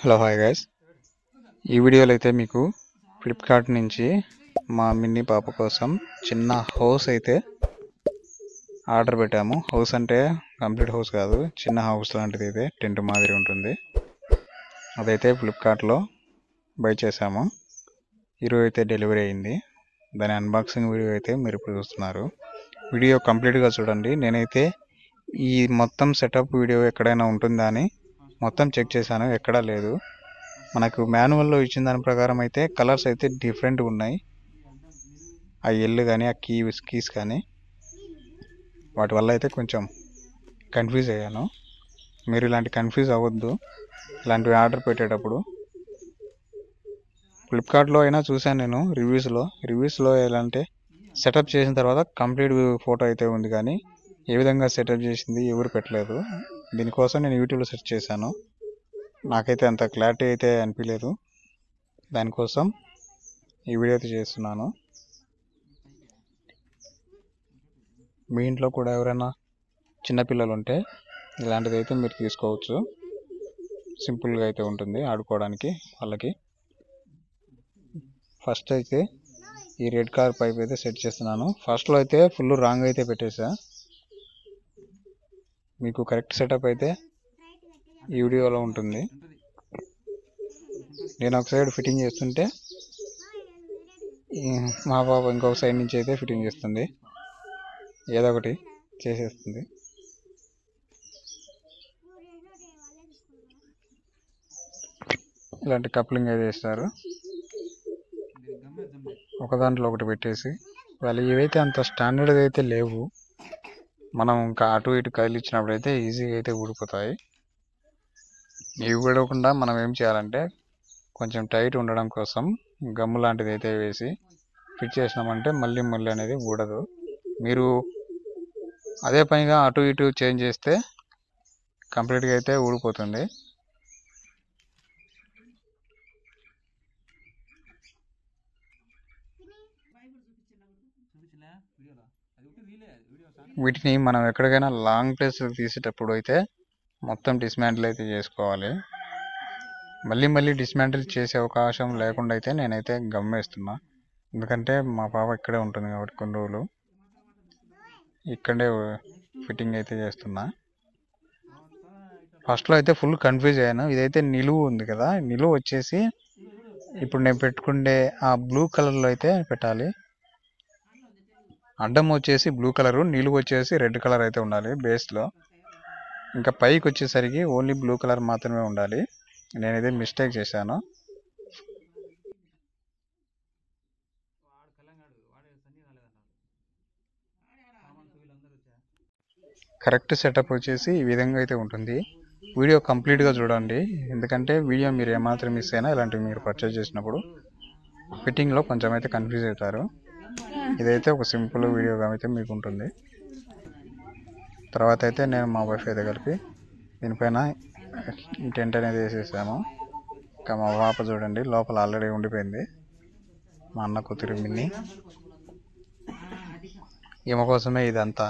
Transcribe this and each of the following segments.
Hello hi guys, ఈ వీడియోలో అయితే మీకు ఫ్లిప్కార్ట్ నుంచి మా మిన్నీ పాప కోసం చిన్న హౌస్ అయితే ఆర్డర్ పెట్టాము. హౌస్ అంటే కంప్లీట్ హౌస్ కాదు, చిన్న హౌస్ లాంటిది అయితే టెంట్ మాదిరి ఉంటుంది. అదైతే ఫ్లిప్కార్ట్లో బై చేసాము. ఈరోజు అయితే డెలివరీ అయింది. దాని అన్బాక్సింగ్ వీడియో అయితే మీరు ఇప్పుడు చూస్తున్నారు. వీడియో కంప్లీట్గా చూడండి. నేనైతే ఈ మొత్తం సెటప్ వీడియో ఎక్కడైనా ఉంటుందా అని మొత్తం చెక్ చేశాను, ఎక్కడా లేదు. మనకు మాన్యువల్లో ఇచ్చిన దాని ప్రకారం అయితే కలర్స్ అయితే డిఫరెంట్గా ఉన్నాయి. ఆ ఎల్ కానీ ఆ కీస్ కానీ వాటి వల్ల అయితే కొంచెం కన్ఫ్యూజ్ అయ్యాను. మీరు ఇలాంటి కన్ఫ్యూజ్ అవ్వద్దు ఇలాంటివి ఆర్డర్ పెట్టేటప్పుడు. ఫ్లిప్కార్ట్లో అయినా చూశాను నేను రివ్యూస్లో ఎలా అంటే సెటప్ చేసిన తర్వాత కంప్లీట్ ఫోటో అయితే ఉంది, కానీ ఏ విధంగా సెటప్ చేసింది ఎవరు పెట్టలేదు. దీనికోసం నేను యూట్యూబ్లో సెర్చ్ చేశాను, నాకైతే అంత క్లారిటీ అయితే అనిపించలేదు. దానికోసం ఈ వీడియో అయితే చేస్తున్నాను. మీ ఇంట్లో కూడా ఎవరైనా చిన్నపిల్లలు ఉంటే ఇలాంటిది అయితే మీరు తీసుకోవచ్చు. సింపుల్గా అయితే ఉంటుంది ఆడుకోవడానికి వాళ్ళకి. ఫస్ట్ అయితే ఈ రెడ్ కలర్ పైప్ అయితే సెట్ చేస్తున్నాను. ఫస్ట్లో అయితే ఫుల్ రాంగ్ అయితే పెట్టేసా. మీకు కరెక్ట్ సెటప్ అయితే ఈ వీడియోలో ఉంటుంది. నేను ఒక సైడ్ ఫిట్టింగ్ చేస్తుంటే మా పాప ఇంకొక సైడ్ నుంచి అయితే ఫిట్టింగ్ చేస్తుంది, ఏదో ఒకటి చేసేస్తుంది. ఇలాంటి కప్లింగ్ అయితే చేస్తారు, ఒక దాంట్లో ఒకటి పెట్టేసి. వాళ్ళు ఇవైతే అంత స్టాండర్డ్గా అయితే లేవు. మనం ఇంకా అటు ఇటు కదిలిచ్చినప్పుడు అయితే ఈజీగా అయితే ఊడిపోతాయి. ఇవి ఊడకుండా మనం ఏం చేయాలంటే కొంచెం టైట్ ఉండడం కోసం గమ్ము లాంటిది అయితే వేసి ఫిట్ చేసినామంటే మళ్ళీ అనేది ఊడదు. మీరు అదే పనిగా అటు ఇటు చేంజ్ చేస్తే కంప్లీట్గా అయితే ఊడిపోతుంది. వీటిని మనం ఎక్కడికైనా లాంగ్ ప్లేస్ తీసేటప్పుడు అయితే మొత్తం డిస్మాంటిల్ అయితే చేసుకోవాలి. మళ్ళీ డిస్మాంటిల్ చేసే అవకాశం లేకుండా అయితే నేనైతే గమ్మేస్తున్నా. ఎందుకంటే మా పాప ఇక్కడే ఉంటుంది కాబట్టి కొన్ని రోజులు ఇక్కడే ఫిట్టింగ్ అయితే చేస్తున్నా. ఫస్ట్లో అయితే ఫుల్ కన్ఫ్యూజ్ అయ్యాను. ఇదైతే నిలువు ఉంది కదా, నిలువు వచ్చేసి ఇప్పుడు నేను పెట్టుకుంటే ఆ బ్లూ కలర్లో అయితే పెట్టాలి. అడ్డం వచ్చేసి బ్లూ కలరు, నిలువు వచ్చేసి రెడ్ కలర్ అయితే ఉండాలి బేస్లో. ఇంకా పైకి వచ్చేసరికి ఓన్లీ బ్లూ కలర్ మాత్రమే ఉండాలి. నేనైతే మిస్టేక్ చేశాను. కరెక్ట్ సెటప్ వచ్చేసి ఈ విధంగా అయితే ఉంటుంది. వీడియో కంప్లీట్గా చూడండి, ఎందుకంటే వీడియో మీరు ఏమాత్రం మిస్ అయినా ఇలాంటివి మీరు పర్చేజ్ చేసినప్పుడు ఫిట్టింగ్లో కొంచెం అయితే కన్ఫ్యూజ్ అవుతారు. ఇదైతే ఒక సింపుల్ వీడియోగా అయితే మీకు ఉంటుంది. తర్వాత అయితే నేను మా వైఫ్ అయితే కలిపి దీనిపైన ఈ టెంట్ అనేది వేసేసాము. ఇంకా మా పాప చూడండి లోపల ఆల్రెడీ ఉండిపోయింది. మా అన్న కూతురు మిన్ని, ఈమె కోసమే ఇదంతా.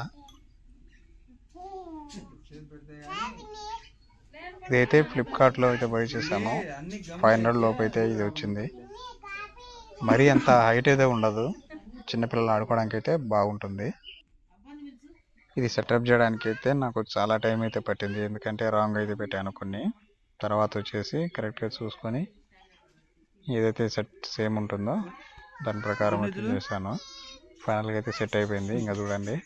ఇదైతే ఫ్లిప్కార్ట్లో అయితే బై చేశాను. 500 లోపు అయితే ఇది వచ్చింది. మరీ అంత హైట్ అయితే ఉండదు, చిన్నపిల్లలు ఆడుకోవడానికి అయితే బాగుంటుంది. ఇది సెటప్ చేయడానికి అయితే నాకు చాలా టైం అయితే పట్టింది, ఎందుకంటే రాంగ్ అయితే పెట్టాను కొన్ని. తర్వాత వచ్చేసి కరెక్ట్గా చూసుకొని ఏదైతే సెట్ సేమ్ ఉంటుందో దాని ప్రకారం అయితే చేశాను. ఫైనల్గా అయితే సెట్ అయిపోయింది. ఇంకా చూడండి,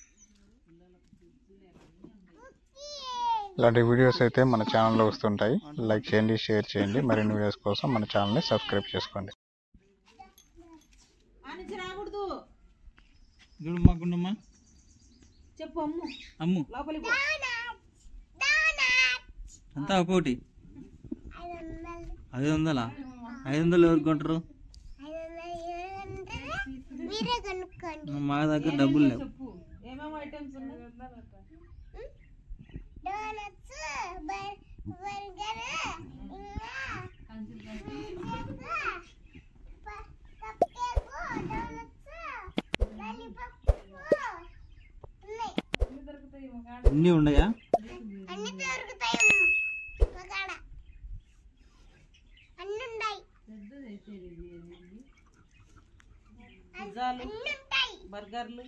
ఇలాంటి వీడియోస్ అయితే మన ఛానల్లో వస్తుంటాయి. లైక్ చేయండి, షేర్ చేయండి. మరిన్ని వీడియోస్ కోసం మన ఛానల్ని సబ్స్క్రైబ్ చేసుకోండి. అంతా ఒక్కోటి 500. 500 ఎవరు కొంటారు? మా దగ్గర డబ్బులు లేవు. అన్నీ ఉన్నాయా? పిజ్జాలు, బర్గర్లు